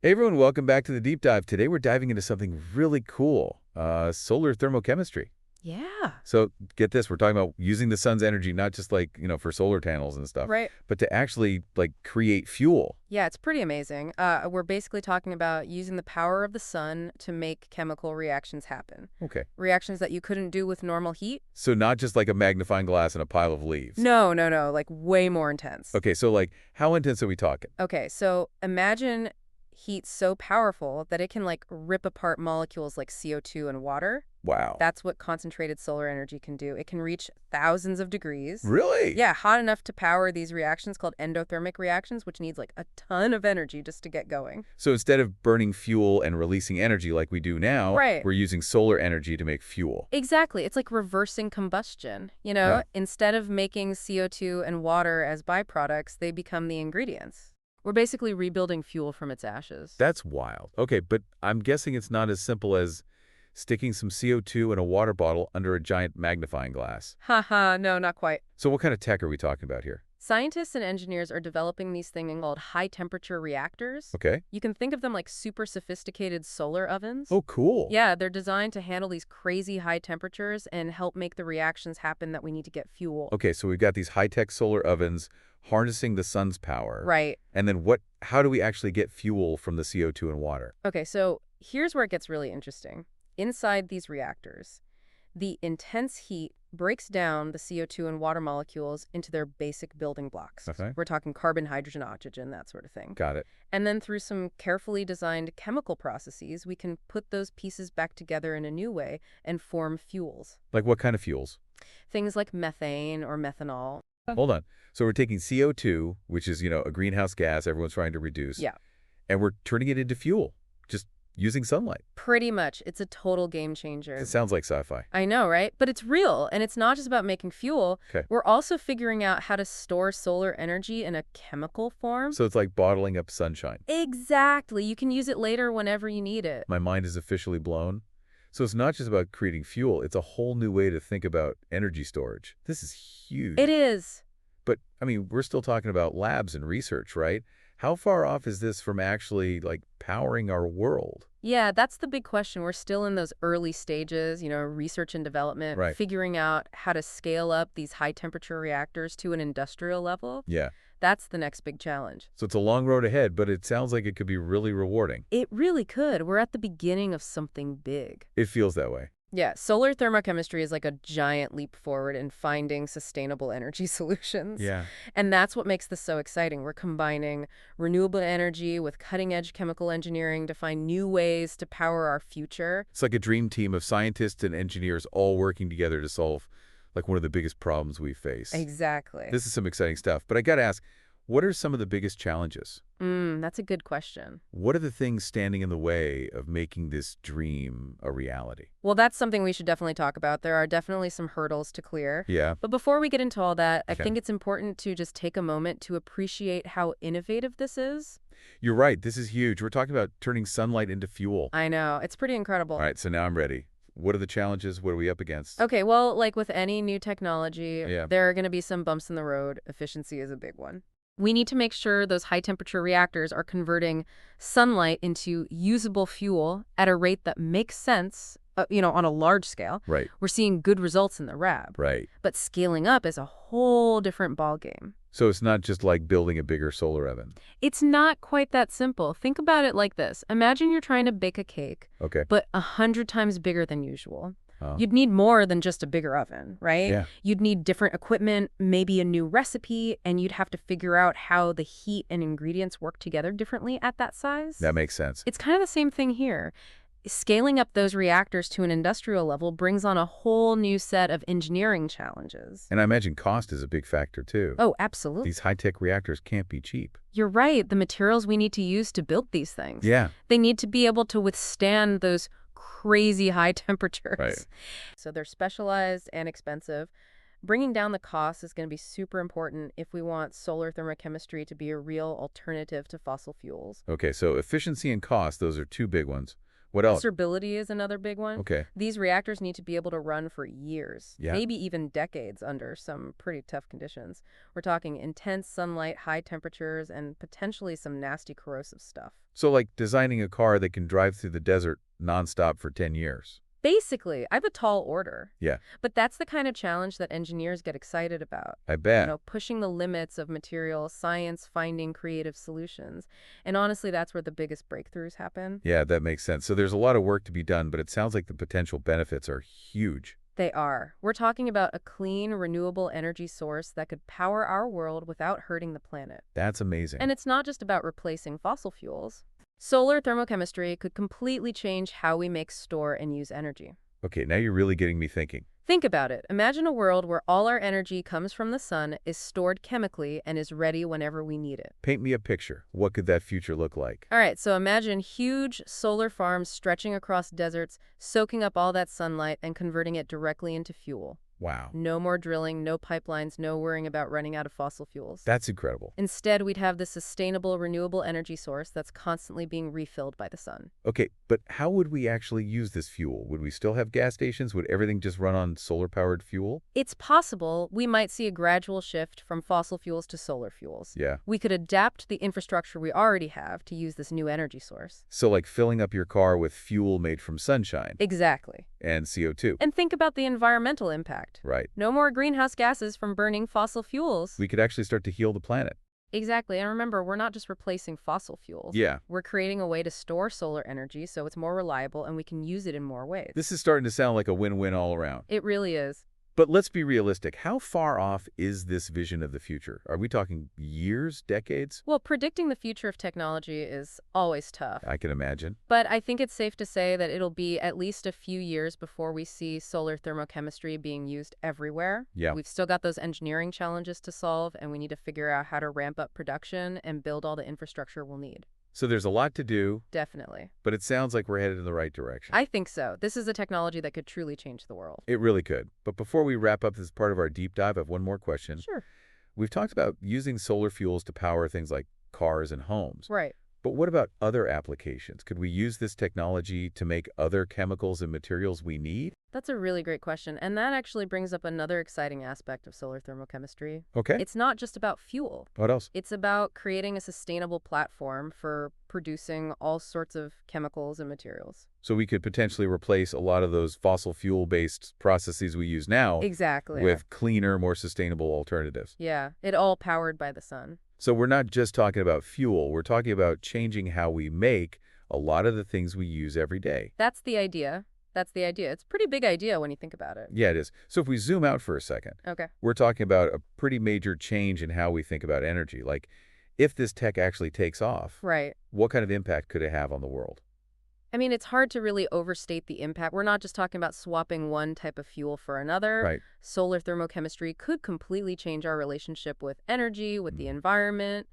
Hey everyone, welcome back to the deep dive. Today we're diving into something really cool, solar thermochemistry. Yeah. So get this, we're talking about using the sun's energy, not just like, for solar panels and stuff, Right. but to actually like create fuel. Yeah, it's pretty amazing. We're basically talking about using the power of the sun to make chemical reactions happen. Okay. Reactions that you couldn't do with normal heat? So not just like a magnifying glass and a pile of leaves. No, no, no, like way more intense. Okay, so like how intense are we talking? Okay, so imagine heat so powerful that it can like rip apart molecules like CO2 and water. Wow. That's what concentrated solar energy can do. It can reach thousands of degrees. Really? Yeah, hot enough to power these reactions called endothermic reactions, which needs like a ton of energy just to get going. So instead of burning fuel and releasing energy like we do now, Right. we're using solar energy to make fuel. Exactly. It's like reversing combustion. Yeah. Instead of making CO2 and water as byproducts, they become the ingredients. We're basically rebuilding fuel from its ashes. That's wild. Okay, but I'm guessing it's not as simple as sticking some CO2 in a water bottle under a giant magnifying glass. Haha, no, not quite. So what kind of tech are we talking about here? Scientists and engineers are developing these things called high-temperature reactors. Okay. You can think of them like super sophisticated solar ovens. Oh, cool. Yeah, they're designed to handle these crazy high temperatures and help make the reactions happen that we need to get fuel. Okay, so we've got these high-tech solar ovens harnessing the sun's power. Right. And then how do we actually get fuel from the CO2 and water? Okay, so here's where it gets really interesting. Inside these reactors, the intense heat breaks down the CO2 and water molecules into their basic building blocks. Okay. We're talking carbon, hydrogen, oxygen, that sort of thing. Got it. And then through some carefully designed chemical processes, we can put those pieces back together in a new way and form fuels. Like what kind of fuels? Things like methane or methanol. Hold on. So we're taking CO2, which is, a greenhouse gas everyone's trying to reduce. Yeah. And we're turning it into fuel, just using sunlight. Pretty much. It's a total game changer. It sounds like sci-fi. I know, right? But it's real, and it's not just about making fuel. Okay. We're also figuring out how to store solar energy in a chemical form. So it's like bottling up sunshine. Exactly. You can use it later whenever you need it. My mind is officially blown. So it's not just about creating fuel, it's a whole new way to think about energy storage. This is huge. It is. But, we're still talking about labs and research, right? How far off is this from actually, powering our world? Yeah, that's the big question. We're still in those early stages, research and development, Right. figuring out how to scale up these high-temperature reactors to an industrial level. Yeah. That's the next big challenge. So it's a long road ahead, but it sounds like it could be really rewarding. It really could. We're at the beginning of something big. It feels that way. Yeah, solar thermochemistry is like a giant leap forward in finding sustainable energy solutions. Yeah. And that's what makes this so exciting. We're combining renewable energy with cutting-edge chemical engineering to find new ways to power our future. It's like a dream team of scientists and engineers all working together to solve, one of the biggest problems we face. Exactly. This is some exciting stuff. But I got to ask, what are some of the biggest challenges? That's a good question. What are the things standing in the way of making this dream a reality? Well, that's something we should definitely talk about. There are definitely some hurdles to clear. Yeah. But before we get into all that, I Okay. think it's important to just take a moment to appreciate how innovative this is. You're right. This is huge. We're talking about turning sunlight into fuel. I know. It's pretty incredible. All right, so now I'm ready. What are the challenges? What are we up against? Okay, well, like with any new technology, Yeah. there are going to be some bumps in the road. Efficiency is a big one. We need to make sure those high-temperature reactors are converting sunlight into usable fuel at a rate that makes sense, on a large scale. Right, We're seeing good results in the lab. right. But scaling up is a whole different ballgame. So it's not just like building a bigger solar oven. It's not quite that simple. Think about it like this. Imagine you're trying to bake a cake, Okay. but 100 times bigger than usual. Oh. You'd need more than just a bigger oven, right? Yeah. You'd need different equipment, maybe a new recipe, and you'd have to figure out how the heat and ingredients work together differently at that size. That makes sense. It's kind of the same thing here. Scaling up those reactors to an industrial level brings on a whole new set of engineering challenges. And I imagine cost is a big factor, too. Oh, absolutely. These high-tech reactors can't be cheap. You're right. The materials we need to use to build these things. Yeah. They need to be able to withstand those crazy high temperatures. Right. So they're specialized and expensive. Bringing down the cost is going to be super important if we want solar thermochemistry to be a real alternative to fossil fuels. Okay, so efficiency and cost, those are two big ones. What else? Stability is another big one. Okay. These reactors need to be able to run for years, Yeah. maybe even decades under some pretty tough conditions. We're talking intense sunlight, high temperatures, and potentially some nasty corrosive stuff. So like designing a car that can drive through the desert nonstop for 10 years. Basically, I have a tall order. Yeah, But that's the kind of challenge that engineers get excited about. I bet. Pushing the limits of material science, finding creative solutions. And honestly, that's where the biggest breakthroughs happen. Yeah, that makes sense. So there's a lot of work to be done, but it sounds like the potential benefits are huge. They are. We're talking about a clean, renewable energy source that could power our world without hurting the planet. That's amazing. And it's not just about replacing fossil fuels. Solar thermochemistry could completely change how we make, store, and use energy. Okay, now you're really getting me thinking. Think about it. Imagine a world where all our energy comes from the sun, is stored chemically, and is ready whenever we need it. Paint me a picture. What could that future look like? All right, so imagine huge solar farms stretching across deserts, soaking up all that sunlight and converting it directly into fuel. Wow, No more drilling, no pipelines, no worrying about running out of fossil fuels. that's incredible. Instead, we'd have this sustainable, renewable energy source that's constantly being refilled by the sun. Okay, but how would we actually use this fuel? Would we still have gas stations? Would everything just run on solar-powered fuel? It's possible we might see a gradual shift from fossil fuels to solar fuels. Yeah. We could adapt the infrastructure we already have to use this new energy source. So like filling up your car with fuel made from sunshine Exactly. and CO2. And think about the environmental impact. Right. No more greenhouse gases from burning fossil fuels. We could actually start to heal the planet. Exactly. And remember, we're not just replacing fossil fuels. Yeah. We're creating a way to store solar energy so it's more reliable and we can use it in more ways. This is starting to sound like a win-win all around. It really is. But let's be realistic. How far off is this vision of the future? Are we talking years, decades? Well, predicting the future of technology is always tough. I can imagine. But I think it's safe to say that it'll be at least a few years before we see solar thermochemistry being used everywhere. Yeah. We've still got those engineering challenges to solve, and we need to figure out how to ramp up production and build all the infrastructure we'll need. So there's a lot to do, Definitely. but it sounds like we're headed in the right direction. I think so. This is a technology that could truly change the world. It really could. But before we wrap up this part of our deep dive, I have one more question. Sure. We've talked about using solar fuels to power things like cars and homes. Right. But what about other applications? Could we use this technology to make other chemicals and materials we need? That's a really great question. And that actually brings up another exciting aspect of solar thermochemistry. Okay. It's not just about fuel. What else? It's about creating a sustainable platform for producing all sorts of chemicals and materials. So we could potentially replace a lot of those fossil fuel-based processes we use now Exactly. with cleaner, more sustainable alternatives. Yeah, it all powered by the sun. So we're not just talking about fuel, we're talking about changing how we make a lot of the things we use every day. That's the idea. That's the idea. It's a pretty big idea when you think about it. Yeah, it is. So if we zoom out for a second, Okay. we're talking about a pretty major change in how we think about energy. Like, if this tech actually takes off, Right. what kind of impact could it have on the world? I mean, it's hard to really overstate the impact. We're not just talking about swapping one type of fuel for another. Right. Solar thermochemistry could completely change our relationship with energy, with the environment,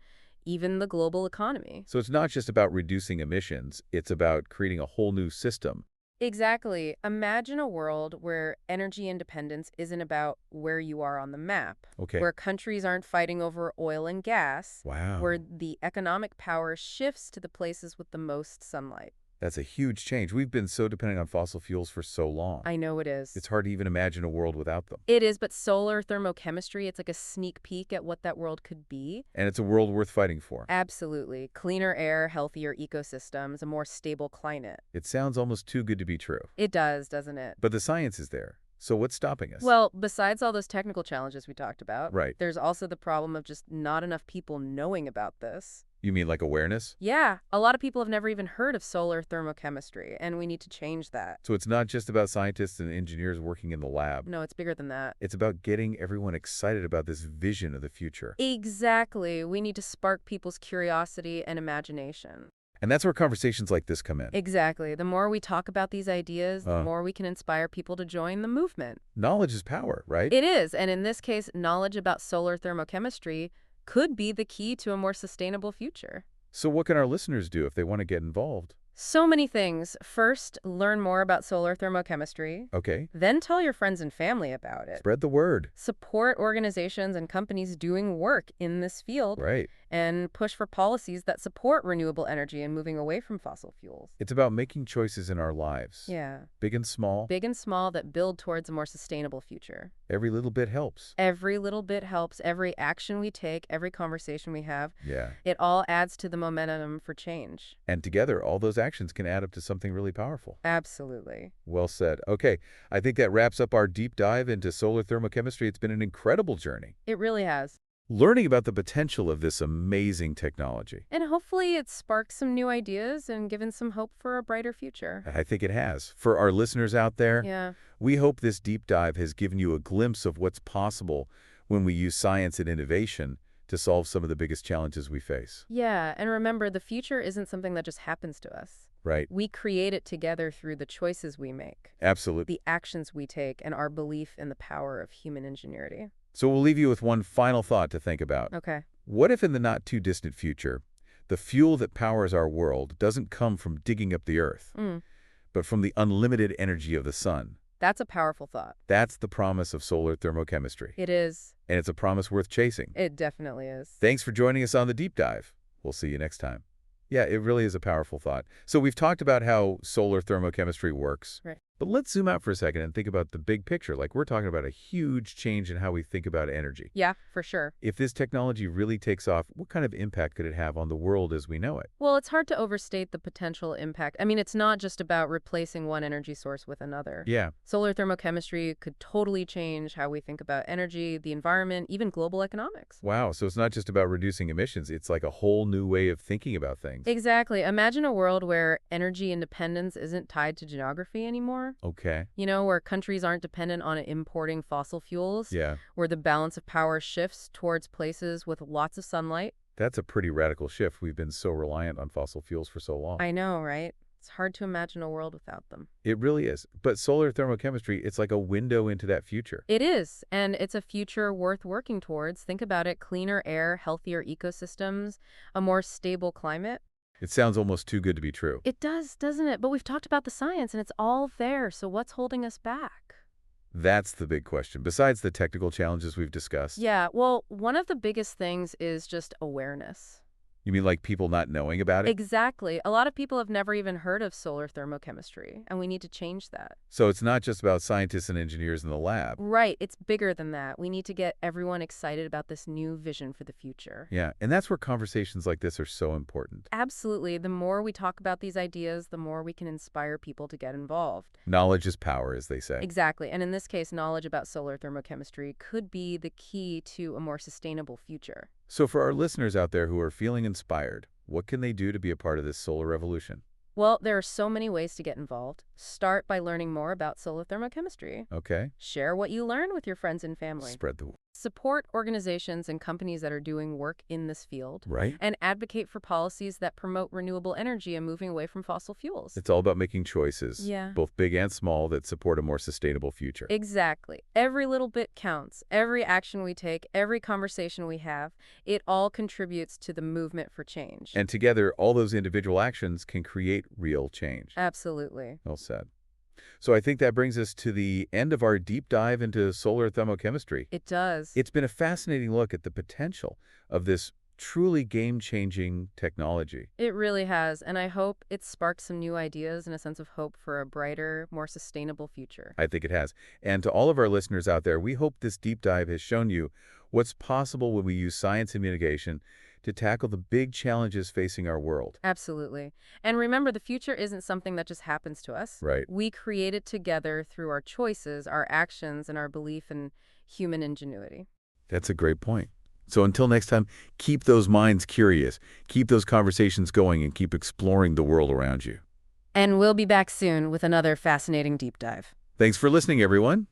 even the global economy. So it's not just about reducing emissions, it's about creating a whole new system. Exactly. Imagine a world where energy independence isn't about where you are on the map, Okay. where countries aren't fighting over oil and gas, Wow. where the economic power shifts to the places with the most sunlight. That's a huge change. We've been so dependent on fossil fuels for so long. I know it is. It's hard to even imagine a world without them. It is, but solar thermochemistry, it's like a sneak peek at what that world could be. And it's a world worth fighting for. Absolutely. Cleaner air, healthier ecosystems, a more stable climate. It sounds almost too good to be true. It does, doesn't it? But the science is there. So what's stopping us? Well, besides all those technical challenges we talked about, Right. there's also the problem of just not enough people knowing about this. You mean like awareness? Yeah, a lot of people have never even heard of solar thermochemistry, and we need to change that. So it's not just about scientists and engineers working in the lab. No, it's bigger than that. It's about getting everyone excited about this vision of the future. Exactly. We need to spark people's curiosity and imagination. And that's where conversations like this come in. Exactly. The more we talk about these ideas, the Uh. more we can inspire people to join the movement. Knowledge is power, right? It is, and in this case, knowledge about solar thermochemistry could be the key to a more sustainable future. So what can our listeners do if they want to get involved? So many things. First, learn more about solar thermochemistry. Okay. Then tell your friends and family about it. Spread the word. Support organizations and companies doing work in this field. Right. And push for policies that support renewable energy and moving away from fossil fuels. It's about making choices in our lives. Yeah. Big and small. Big and small that build towards a more sustainable future. Every little bit helps. Every little bit helps. Every action we take, every conversation we have, Yeah. it all adds to the momentum for change. And together, all those actions can add up to something really powerful. Absolutely. Well said. Okay, I think that wraps up our deep dive into solar thermochemistry. It's been an incredible journey. It really has. Learning about the potential of this amazing technology. And hopefully it sparked some new ideas and given some hope for a brighter future. I think it has. For our listeners out there, Yeah. we hope this deep dive has given you a glimpse of what's possible when we use science and innovation to solve some of the biggest challenges we face. Yeah, and remember, the future isn't something that just happens to us. Right? We create it together through the choices we make, Absolutely. the actions we take, and our belief in the power of human ingenuity. So we'll leave you with one final thought to think about. Okay. What if in the not-too-distant future, the fuel that powers our world doesn't come from digging up the Earth, but from the unlimited energy of the sun? That's a powerful thought. That's the promise of solar thermochemistry. It is. And it's a promise worth chasing. It definitely is. Thanks for joining us on the deep dive. We'll see you next time. Yeah, it really is a powerful thought. So we've talked about how solar thermochemistry works. Right. But let's zoom out for a second and think about the big picture. Like, we're talking about a huge change in how we think about energy. Yeah, for sure. If this technology really takes off, what kind of impact could it have on the world as we know it? Well, it's hard to overstate the potential impact. I mean, it's not just about replacing one energy source with another. Yeah. Solar thermochemistry could totally change how we think about energy, the environment, even global economics. Wow, so it's not just about reducing emissions, it's like a whole new way of thinking about things. Exactly. Imagine a world where energy independence isn't tied to geography anymore. Okay. You know, where countries aren't dependent on importing fossil fuels. Yeah. Where the balance of power shifts towards places with lots of sunlight. That's a pretty radical shift. We've been so reliant on fossil fuels for so long. I know, right? It's hard to imagine a world without them. It really is. But solar thermochemistry, it's like a window into that future. It is, and it's a future worth working towards. Think about it: cleaner air, healthier ecosystems, a more stable climate. It sounds almost too good to be true. It does, doesn't it? But we've talked about the science, and it's all there, so what's holding us back? That's the big question, besides the technical challenges we've discussed. Yeah, well, one of the biggest things is just awareness. You mean like people not knowing about it? Exactly. A lot of people have never even heard of solar thermochemistry, and we need to change that. So it's not just about scientists and engineers in the lab. Right. It's bigger than that. We need to get everyone excited about this new vision for the future. Yeah, and that's where conversations like this are so important. Absolutely. The more we talk about these ideas, the more we can inspire people to get involved. Knowledge is power, as they say. Exactly. And in this case, knowledge about solar thermochemistry could be the key to a more sustainable future. So for our listeners out there who are feeling inspired, what can they do to be a part of this solar revolution? Well, there are so many ways to get involved. Start by learning more about solar thermochemistry. Okay. Share what you learn with your friends and family. Spread the word. Support organizations and companies that are doing work in this field. Right? And advocate for policies that promote renewable energy and moving away from fossil fuels. It's all about making choices, Yeah. both big and small, that support a more sustainable future. Exactly. Every little bit counts. Every action we take, every conversation we have, it all contributes to the movement for change. And together, all those individual actions can create real change. Absolutely. Well said. So I think that brings us to the end of our deep dive into solar thermochemistry. It does. It's been a fascinating look at the potential of this truly game-changing technology. It really has, and I hope it sparks some new ideas and a sense of hope for a brighter, more sustainable future. I think it has. And to all of our listeners out there, we hope this deep dive has shown you what's possible when we use science and mitigation to tackle the big challenges facing our world. Absolutely. And remember, the future isn't something that just happens to us. Right. We create it together through our choices, our actions, and our belief in human ingenuity. That's a great point. So until next time, keep those minds curious, keep those conversations going, and keep exploring the world around you. And we'll be back soon with another fascinating deep dive. Thanks for listening, everyone.